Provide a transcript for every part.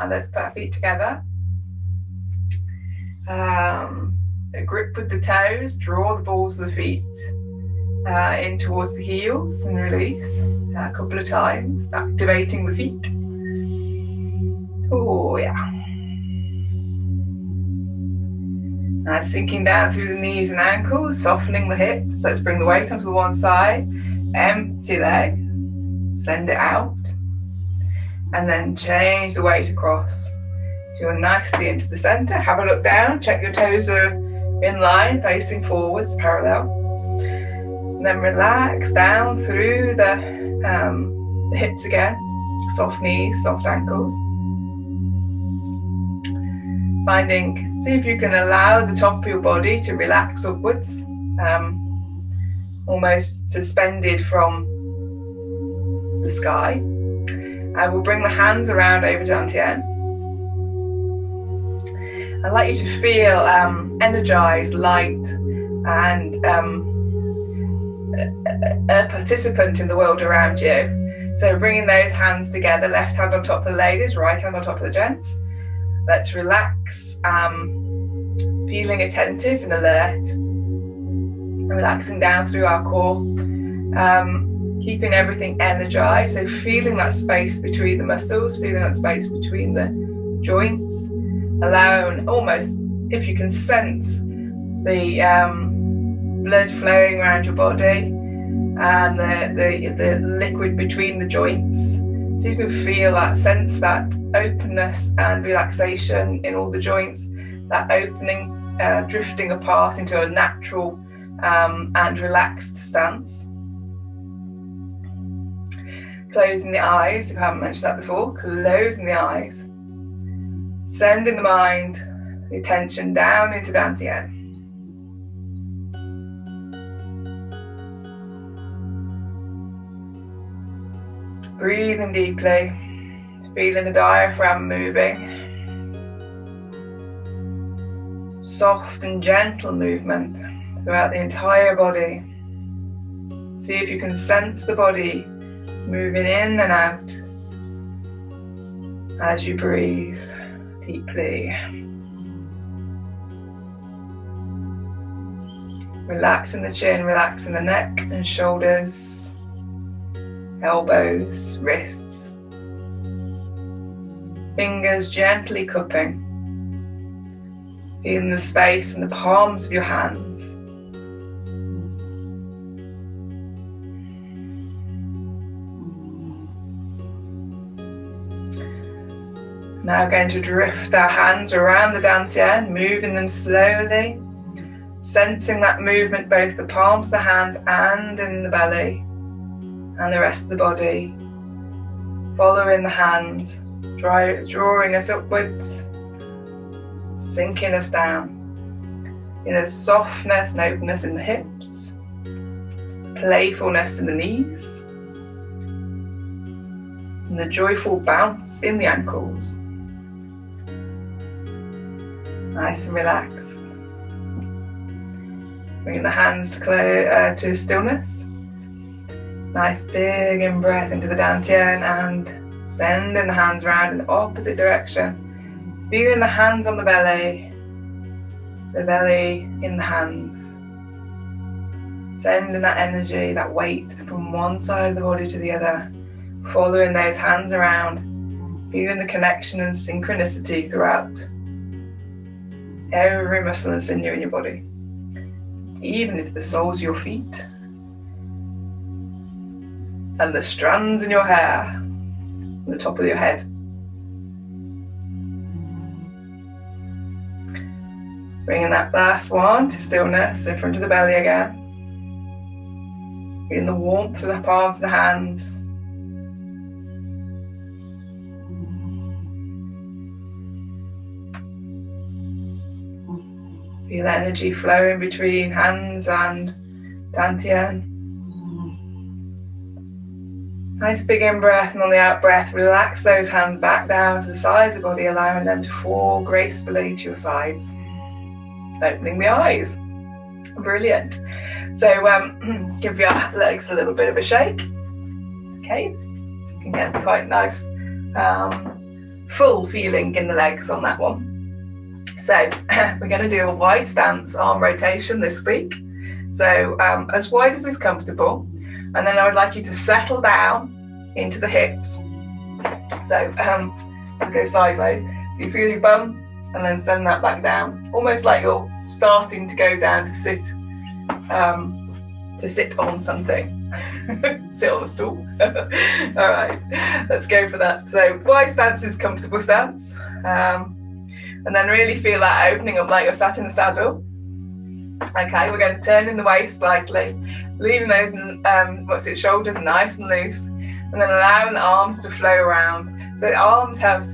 Let's put our feet together. A grip with the toes, draw the balls of the feet in towards the heels and release a couple of times, activating the feet. Oh yeah. Now sinking down through the knees and ankles, softening the hips. Let's bring the weight onto the one side, empty leg, send it out, and then change the weight across. You're nicely into the center. Have a look down, check your toes are in line, facing forwards, parallel. And then relax down through the hips again. Soft knees, soft ankles. See if you can allow the top of your body to relax upwards, almost suspended from the sky. And we'll bring the hands around over Dantien. I'd like you to feel energized, light, and a participant in the world around you. So bringing those hands together, left hand on top of the ladies, right hand on top of the gents. Let's relax, feeling attentive and alert, relaxing down through our core, keeping everything energized, so feeling that space between the muscles, feeling that space between the joints, allowing almost, if you can sense the blood flowing around your body and the liquid between the joints. So you can feel that, sense that openness and relaxation in all the joints, that opening, drifting apart into a natural and relaxed stance. Closing the eyes, if I haven't mentioned that before, closing the eyes. Sending the mind, the attention down into Dantien. Breathing deeply, feeling the diaphragm moving. Soft and gentle movement throughout the entire body. See if you can sense the body moving in and out as you breathe deeply. Relaxing the chin, relaxing the neck and shoulders. Elbows, wrists, fingers gently cupping, feeling the space in the palms of your hands. Now going to drift our hands around the Dantien, moving them slowly, sensing that movement both the palms of the hands and in the belly. And the rest of the body, following the hands, drawing us upwards, sinking us down. In a softness and openness in the hips, playfulness in the knees, and the joyful bounce in the ankles. Nice and relaxed. Bringing the hands to stillness. Nice big in-breath into the Dantien and sending the hands around in the opposite direction. Feeling the hands on the belly in the hands. Sending that energy, that weight from one side of the body to the other. Following those hands around. Feeling the connection and synchronicity throughout every muscle and sinew in your body. Even into the soles of your feet. And the strands in your hair, on the top of your head. Bringing that last one to stillness in front of the belly again. Feeling the warmth of the palms of the hands. Feel energy flowing between hands and Dantien. Nice big in-breath, and on the out-breath, relax those hands back down to the sides of the body, allowing them to fall gracefully to your sides. opening the eyes. Brilliant. So give your legs a little bit of a shake. Okay, you can get quite nice full feeling in the legs on that one. So we're going to do a wide stance arm rotation this week. So as wide as is comfortable, and then I would like you to settle down into the hips. So go sideways. So you feel your bum and then send that back down, almost like you're starting to go down to sit on something. Sit on a stool. All right, let's go for that. So wide stance is comfortable stance, and then really feel that opening up like you're sat in the saddle. Okay, we're going to turn in the waist slightly, leaving those shoulders nice and loose, and then allowing the arms to flow around. So the arms have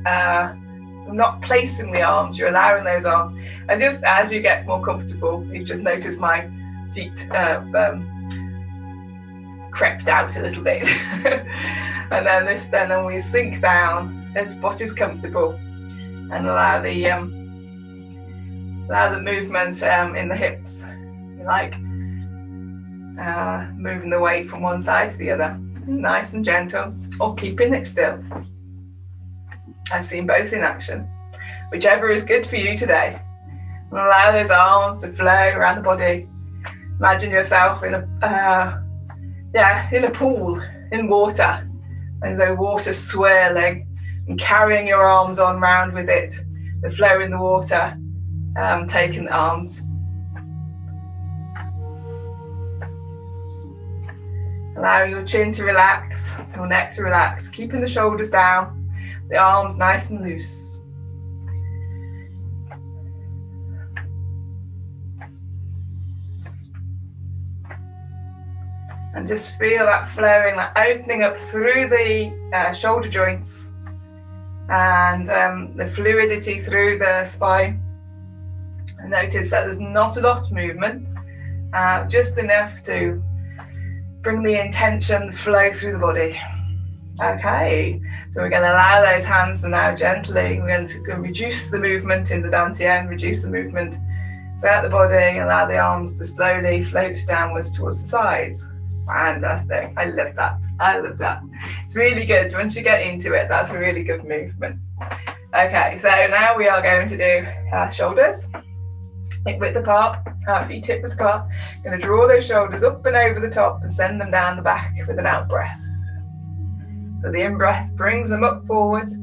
not placing the arms, you're allowing those arms, and just as you get more comfortable, you've just noticed my feet crept out a little bit. And then we sink down as what is comfortable, and allow the movement in the hips, like moving the weight from one side to the other, nice and gentle, or keeping it still. I've seen both in action, whichever is good for you today. And allow those arms to flow around the body. Imagine yourself in a pool in water, and the water swirling and carrying your arms on round with it, the flow in the water, taking the arms. Allowing your chin to relax, your neck to relax, keeping the shoulders down, the arms nice and loose. And just feel that flowing, that opening up through the shoulder joints, and the fluidity through the spine. And notice that there's not a lot of movement, just enough to bring the intention, flow through the body. Okay, so we're going to allow those hands to now gently, we're going to reduce the movement in the Dantien, reduce the movement throughout the body, allow the arms to slowly float downwards towards the sides. Fantastic, I love that, I love that. It's really good, once you get into it, that's a really good movement. Okay, so now we are going to do shoulders, hip width apart, feet hip width apart. Going to draw those shoulders up and over the top and send them down the back with an out breath. So the in breath brings them up forwards,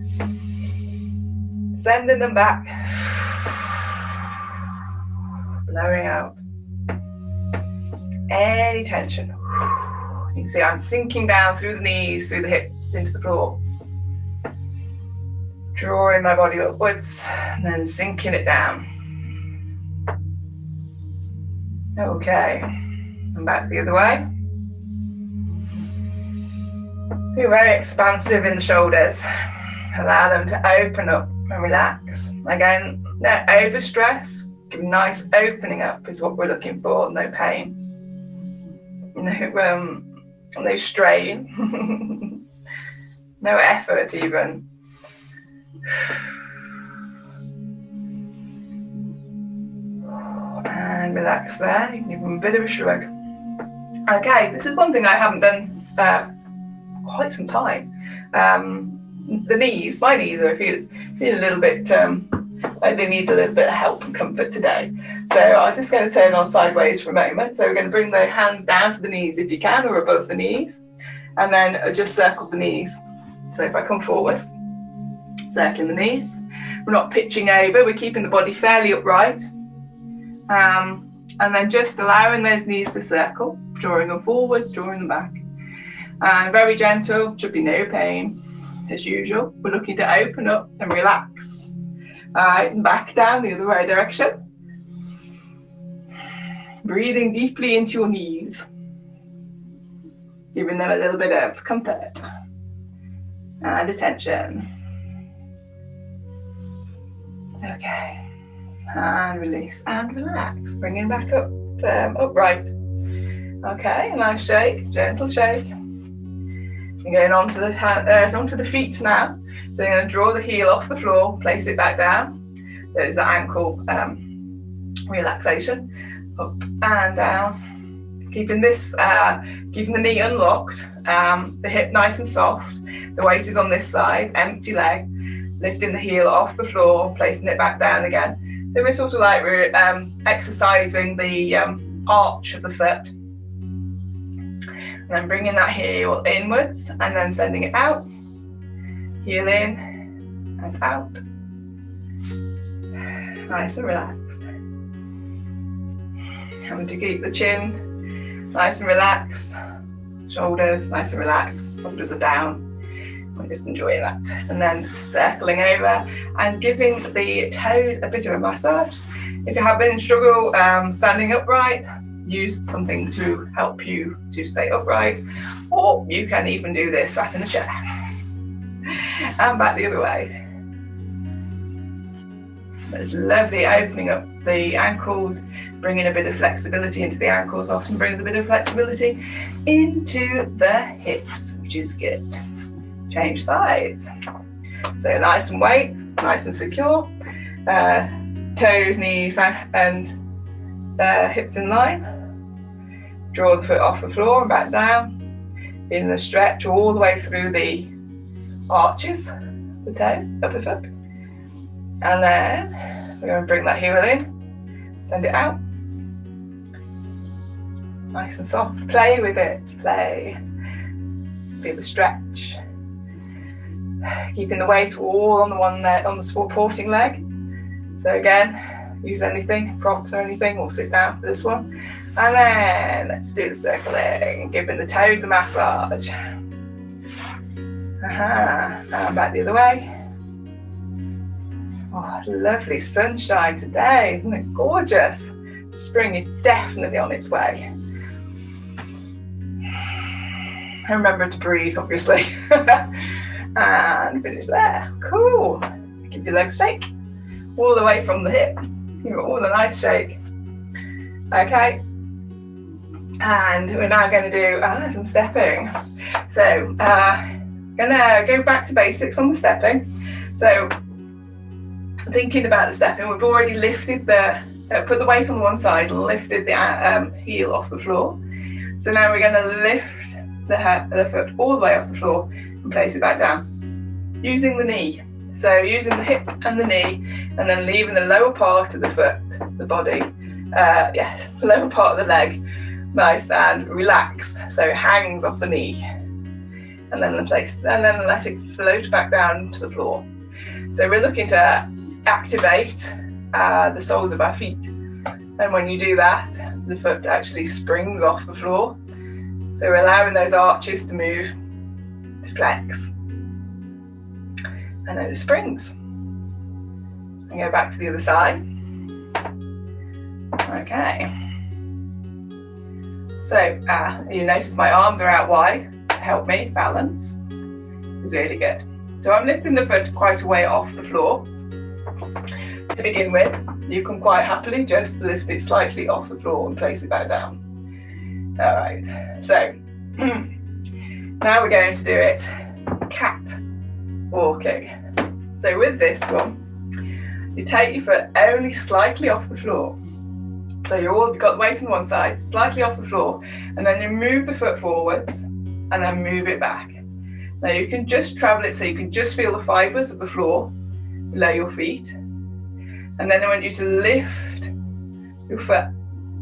sending them back, blowing out any tension. You can see I'm sinking down through the knees, through the hips, into the floor. Drawing my body upwards and then sinking it down. Okay, and back the other way. Be very expansive in the shoulders. Allow them to open up and relax. Again, no overstress. Give a nice opening up is what we're looking for. No pain. No strain. No effort even. And relax there. You can give them a bit of a shrug. Okay, this is one thing I haven't done quite some time. The knees, my knees are feel a little bit like they need a little bit of help and comfort today. So I'm just going to turn on sideways for a moment. So we're going to bring the hands down to the knees if you can, or above the knees, and then just circle the knees. So if I come forwards, circling the knees, we're not pitching over, we're keeping the body fairly upright, and then just allowing those knees to circle, drawing them forwards, drawing them back. And very gentle, should be no pain. As usual, we're looking to open up and relax. All right, and back down the other way direction. Breathing deeply into your knees, giving them a little bit of comfort and attention. Okay, and release and relax. Bringing back up, upright. Okay, nice shake, gentle shake. You're going onto the feet now. So you're going to draw the heel off the floor, place it back down. There's the ankle relaxation, up and down, keeping this, keeping the knee unlocked, the hip nice and soft, the weight is on this side, empty leg, lifting the heel off the floor, placing it back down again. So we're sort of like we're exercising the arch of the foot, and then bringing that heel inwards and then sending it out, heel in and out, nice and relaxed. Having to keep the chin nice and relaxed, shoulders nice and relaxed, shoulders are down. We're just enjoying that. And then circling over and giving the toes a bit of a massage. If you have been in struggle standing upright, use something to help you to stay upright, or you can even do this sat in a chair. And back the other way. It's lovely, opening up the ankles, bringing a bit of flexibility into the ankles, often brings a bit of flexibility into the hips, which is good. Change sides. So nice and weight, nice and secure. Toes, knees and hips in line. Draw the foot off the floor and back down. In the stretch all the way through the arches, the toe of the foot. And then we're going to bring that heel in, send it out. Nice and soft. Play with it. Play. Feel the stretch. Keeping the weight all on the one there, on the supporting leg. So again, use anything, props or anything, or sit down for this one. And then let's do the circling, giving the toes a massage. And back the other way. Oh, it's lovely sunshine today, isn't it gorgeous? Spring is definitely on its way. And remember to breathe, obviously. And finish there. Cool. Give your legs a shake. All the way from the hip. Give it all a nice shake. Okay. And we're now going to do some stepping. So, gonna go back to basics on the stepping. So, thinking about the stepping, we've already lifted the, put the weight on one side, lifted the heel off the floor. So now we're going to lift the foot all the way off the floor and place it back down, using the knee. So using the hip and the knee, and then leaving the lower part of the foot, the body, yes, the lower part of the leg, nice and relaxed. So it hangs off the knee, and then let it float back down to the floor. So we're looking to activate the soles of our feet, and when you do that, the foot actually springs off the floor. So we're allowing those arches to move, to flex, and then it springs. And go back to the other side. Okay. So you notice my arms are out wide to help me balance. It's really good. So I'm lifting the foot quite a way off the floor. To begin with, you can quite happily just lift it slightly off the floor and place it back down. All right, so now we're going to do it cat walking. So with this one, you take your foot only slightly off the floor. So you've got the weight on one side, slightly off the floor, and then you move the foot forwards and then move it back. Now you can just travel it so you can just feel the fibres of the floor below your feet. And then I want you to lift your foot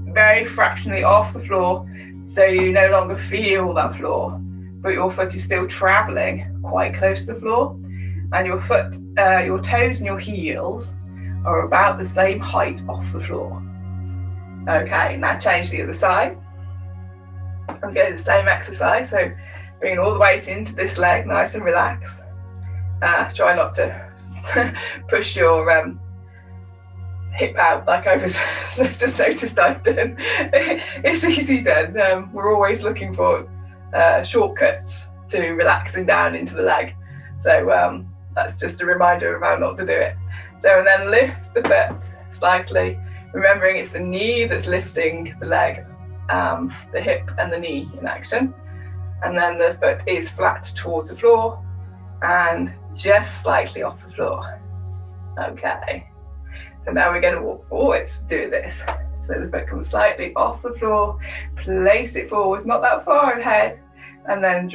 very fractionally off the floor so you no longer feel that floor, but your foot is still travelling quite close to the floor, and your foot, your toes and your heels are about the same height off the floor. Okay, now change the other side and go the same exercise. So bringing all the weight into this leg, nice and relaxed. Try not to push your hip out like I was just noticed I've done. It's easy done. We're always looking for shortcuts to relaxing down into the leg. So that's just a reminder of how not to do it. So and then lift the foot slightly, remembering it's the knee that's lifting the leg, the hip and the knee in action. And then the foot is flat towards the floor and just slightly off the floor. Okay. So now we're going to walk forwards, do this. So the foot comes slightly off the floor, place it forwards, not that far ahead, and then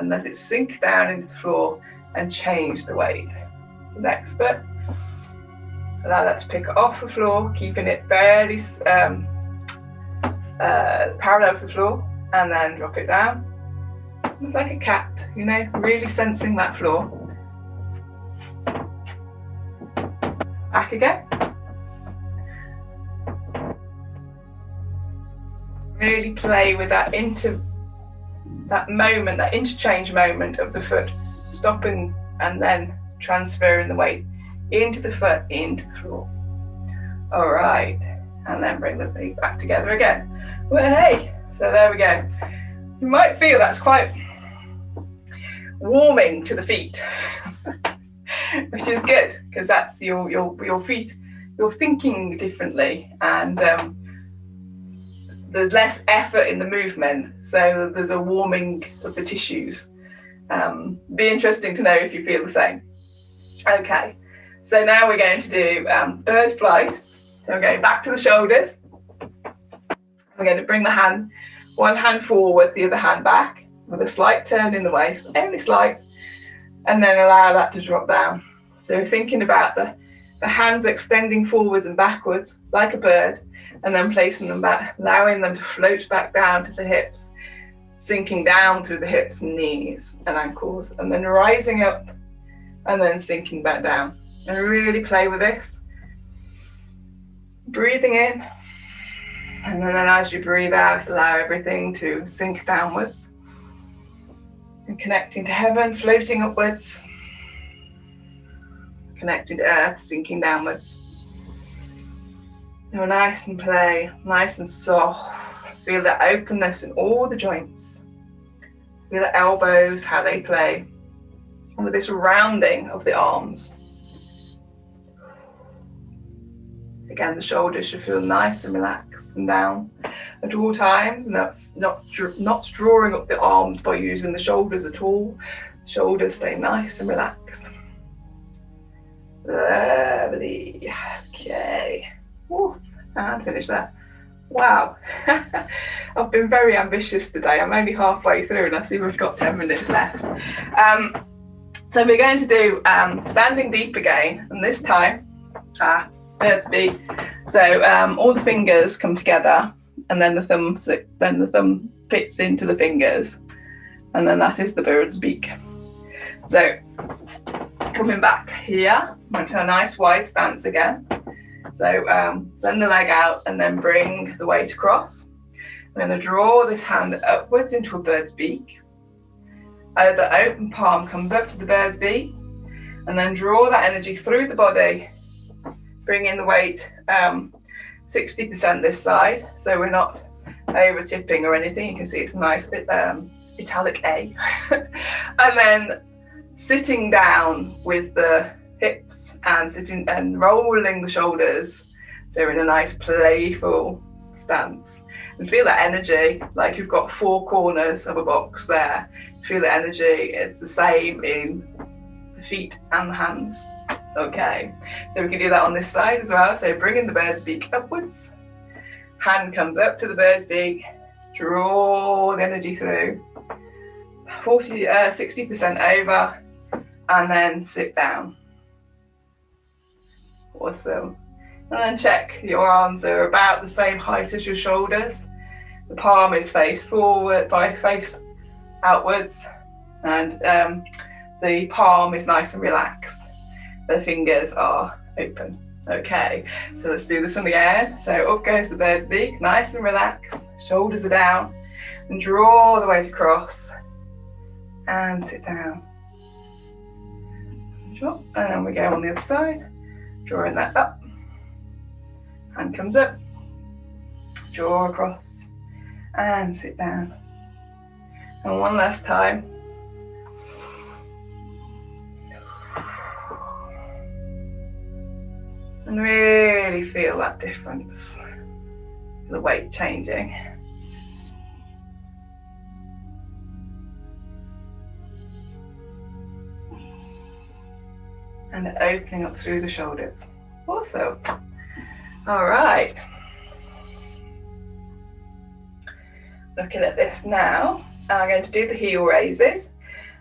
let it sink down into the floor and change the weight. The next foot, allow that to pick off the floor, keeping it fairly parallel to the floor, and then drop it down. It's like a cat, you know, really sensing that floor. Back again. Really play with that moment, that interchange moment of the foot, stopping and then transferring the weight into the foot, into the floor. All right, and then bring the feet back together again. Well, hey, so there we go. You might feel that's quite warming to the feet, which is good, because that's your feet, you're thinking differently, and there's less effort in the movement, so there's a warming of the tissues. Be interesting to know if you feel the same. Okay, so now we're going to do bird flight. So I'm going back to the shoulders. We're going to bring the hand, one hand forward, the other hand back, with a slight turn in the waist, only slight, and then allow that to drop down. So thinking about the hands extending forwards and backwards like a bird, and then placing them back, allowing them to float back down to the hips, sinking down through the hips and knees and ankles, and then rising up and then sinking back down. And really play with this. Breathing in, and then as you breathe out, allow everything to sink downwards. And connecting to heaven, floating upwards. Connecting to earth, sinking downwards. You're nice and play, nice and soft. Feel the openness in all the joints. Feel the elbows, how they play. And with this rounding of the arms. Again, the shoulders should feel nice and relaxed and down at all times. And that's not drawing up the arms by using the shoulders at all. The shoulders stay nice and relaxed. Lovely. Okay. Woo. And finish that. Wow. I've been very ambitious today. I'm only halfway through and I see we've got 10 minutes left. So we're going to do standing deep again, and this time bird's beak. So all the fingers come together, and then the thumb fits into the fingers, and then that is the bird's beak. So coming back here, I'm going to a nice wide stance again. So send the leg out and then bring the weight across. I'm going to draw this hand upwards into a bird's beak. The open palm comes up to the bird's beak, and then draw that energy through the body. Bring in the weight 60% this side, so we're not over tipping or anything. You can see it's a nice bit italic A. And then sitting down with the hips and sitting and rolling the shoulders, so we're in a nice playful stance. And feel that energy, like you've got 4 corners of a box there. Feel the energy, it's the same in the feet and the hands. Okay, so we can do that on this side as well. So bringing the bird's beak upwards, hand comes up to the bird's beak, draw the energy through, 60% over, and then sit down. Awesome. And then check your arms are about the same height as your shoulders. The palm is face forward, face outwards, and the palm is nice and relaxed. The fingers are open. Okay, so let's do this one again. So up goes the bird's beak, nice and relaxed, shoulders are down, and draw the weight across, and sit down. And then we go on the other side, drawing that up, hand comes up, draw across, and sit down. And one last time. And really feel that difference, the weight changing. And opening up through the shoulders. Awesome. All right. Looking at this now, I'm going to do the heel raises,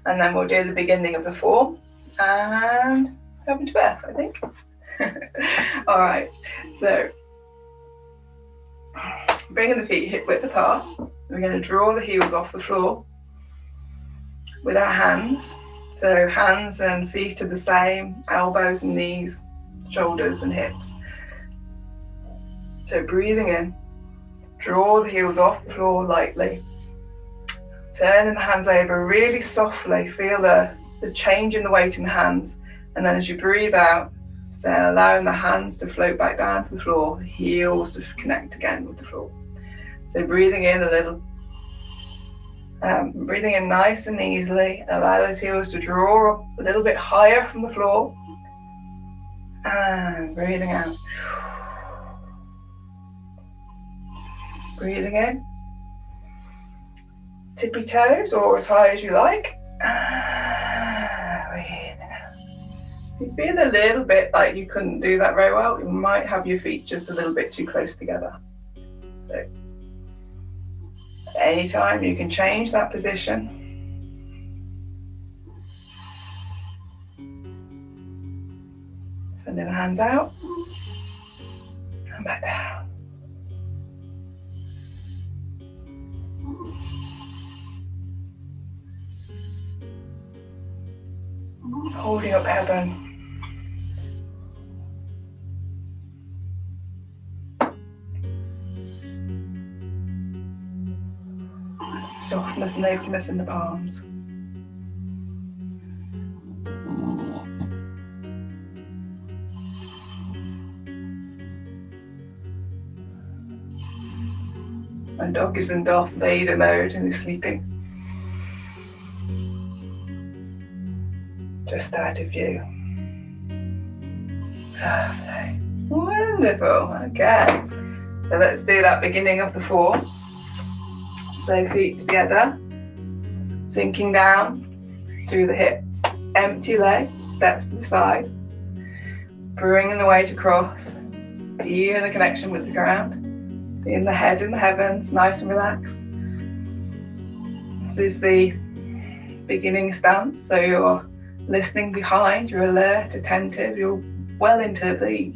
and then we'll do the beginning of the form and come to birth, I think. All right, so bringing the feet hip width apart, we're going to draw the heels off the floor with our hands. So hands and feet are the same, elbows and knees, shoulders and hips. So breathing in, draw the heels off the floor lightly. Turning the hands over really softly, feel the change in the weight in the hands. And then as you breathe out, so allowing the hands to float back down to the floor, the heels to connect again with the floor. So breathing in a little, breathing in nice and easily, allow those heels to draw up a little bit higher from the floor. And breathing out. Breathing in. Tippy toes or as high as you like. Breathing out. If you feel a little bit like you couldn't do that very well, you might have your feet just a little bit too close together. So, anytime you can change that position. Sending the hands out and back down. Holding up heaven. Softness and openness in the palms. My dog is in Darth Vader mode and is sleeping. Just out of view. Okay. Wonderful. Okay. So let's do that beginning of the form. So feet together, sinking down through the hips. Empty leg, steps to the side. Bringing the weight across. Feeling the connection with the ground. Feeling the head in the heavens, nice and relaxed. This is the beginning stance. So you're listening behind, you're alert, attentive, you're well into the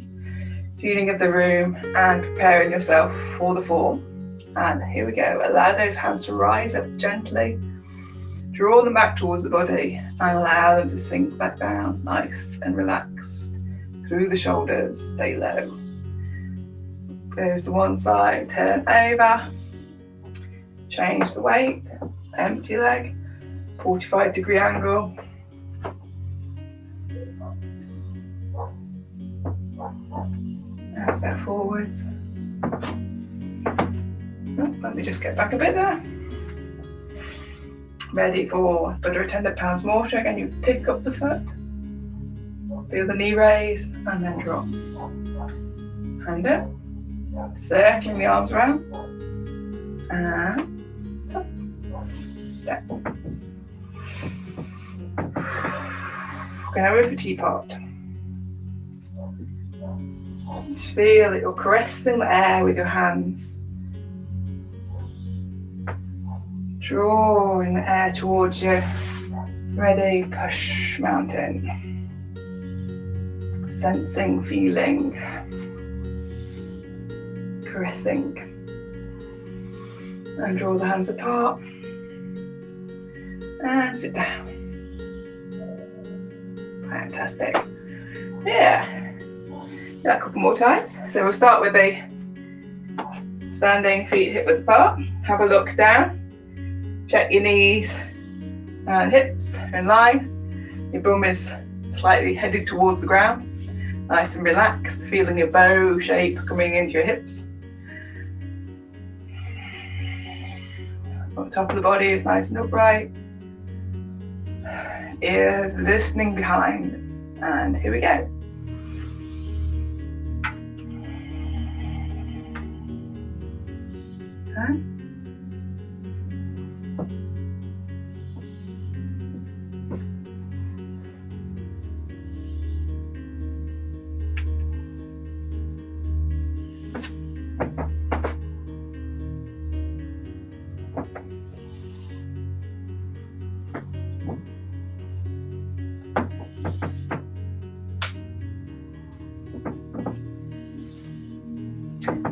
feeling of the room and preparing yourself for the form. And here we go. Allow those hands to rise up gently. Draw them back towards the body and allow them to sink back down, nice and relaxed. Through the shoulders, stay low. Goes to one side, turn over. Change the weight, empty leg, 45-degree angle. And step forwards. Let me just get back a bit there. Ready for butter attendant pounds mortar. Again, you pick up the foot. Feel the knee raise and then drop. Hand up. Circling the arms around. And up. Step. Going over for teapot. Just feel that you're caressing the air with your hands. Drawing the air towards you. Ready, push mountain. Sensing, feeling, caressing. And draw the hands apart. And sit down. Fantastic. Yeah. Do that a couple more times. So we'll start with the standing feet hip width apart. Have a look down. Check your knees and hips are in line. Your bum is slightly headed towards the ground. Nice and relaxed, feeling your bow shape coming into your hips. The top of the body is nice and upright. Ears listening behind. And here we go. Okay.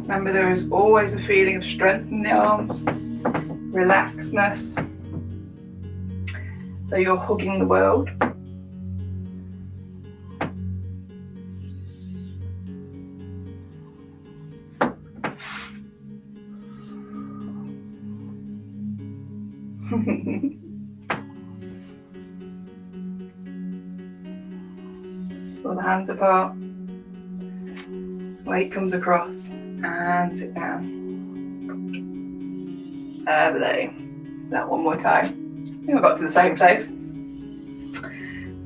Remember, there is always a feeling of strength in the arms, relaxedness, so you're hugging the world. Pull the hands apart, weight comes across, and sit down. Lovely. That one more time. I think I got to the same place.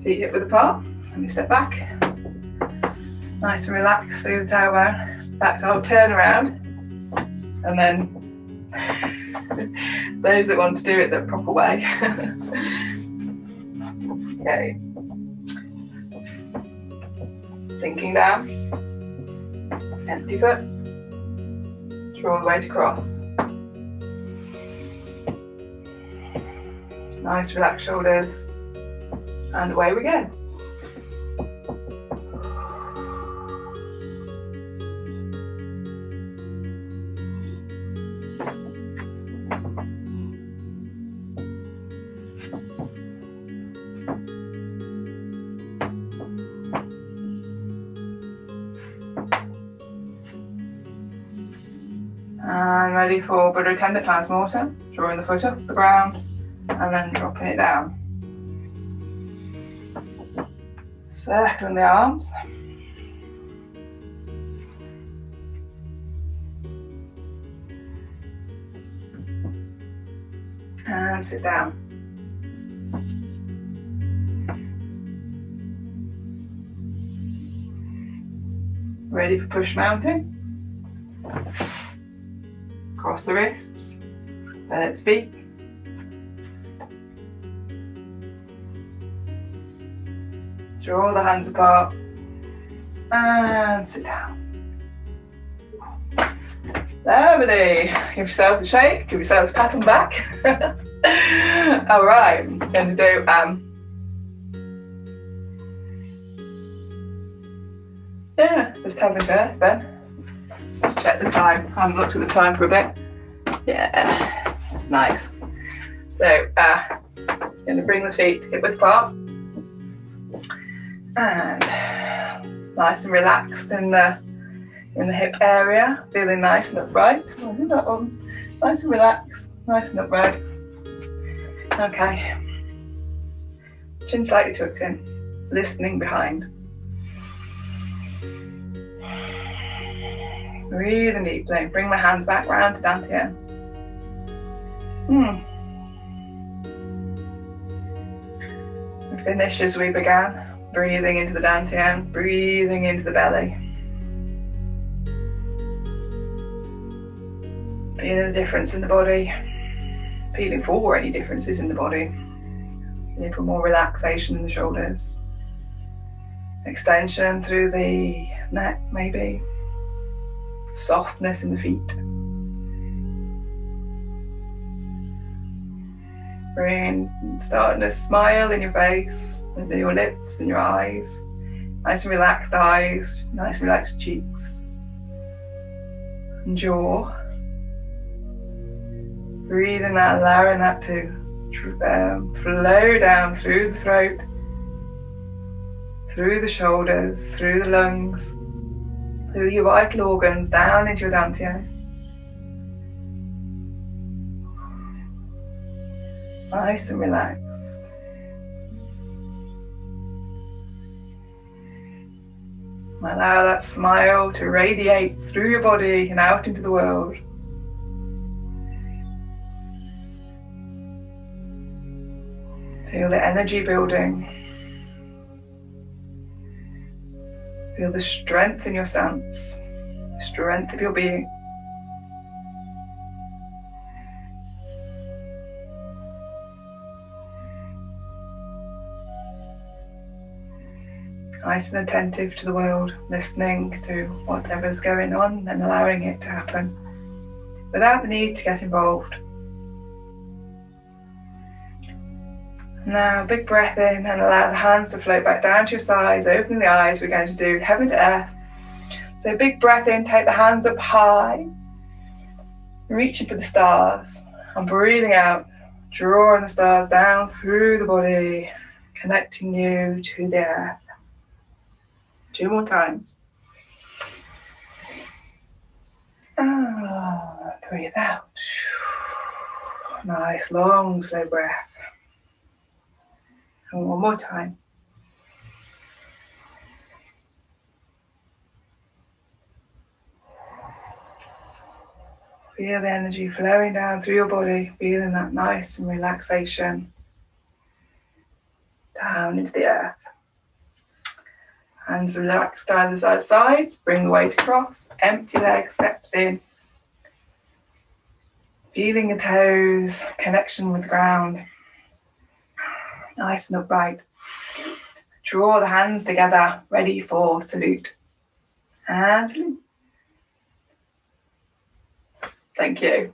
Feet hip width apart. Let me step back. Nice and relaxed through the tailbone. Back to turn around. And then those that want to do it the proper way. Okay. Sinking down. Empty foot. Draw the weight across. Nice relaxed shoulders. And away we go. And ready for Buddha Tendon Transmuter, drawing the foot off the ground and then dropping it down. Circling the arms. And sit down. Ready for Push Mountain. Cross the wrists, let's speak. Draw the hands apart and sit down. Lovely. Give yourself a shake, give yourself a pat on the back. All right, I'm going to do just have a turn then. Just check the time. I haven't looked at the time for a bit. Yeah, it's nice. So, going to bring the feet hip width apart, and nice and relaxed in the hip area, feeling nice and upright. I'll do that one. Nice and relaxed, nice and upright. Okay. Chin slightly tucked in, listening behind. Breathing deeply. Bring the hands back round to Dantien. We finish as we began. Breathing into the Dantien, breathing into the belly. Feeling the difference in the body. Feeling for any differences in the body. Feeling for more relaxation in the shoulders. Extension through the neck, maybe. Softness in the feet. Starting to smile in your face, with your lips and your eyes. Nice and relaxed eyes, nice and relaxed cheeks. And jaw. Breathing that, allowing that to flow down through the throat, through the shoulders, through the lungs, through your vital organs, down into your Dantien. Nice and relaxed. Allow that smile to radiate through your body and out into the world. Feel the energy building. Feel the strength in your stance, the strength of your being. Nice and attentive to the world, listening to whatever's going on and allowing it to happen without the need to get involved. Now, big breath in and allow the hands to float back down to your sides. Open the eyes. We're going to do heaven to earth. So big breath in, take the hands up high, reaching for the stars. And breathing out, drawing the stars down through the body, connecting you to the earth. 2 more times. Breathe out. Nice, long, slow breath. And 1 more time. Feel the energy flowing down through your body, feeling that nice and relaxation down into the earth. Hands relaxed down the sides, bring the weight across, empty leg steps in. Feeling the toes, connection with the ground. Nice and upright. Draw the hands together, ready for salute. And salute. Thank you.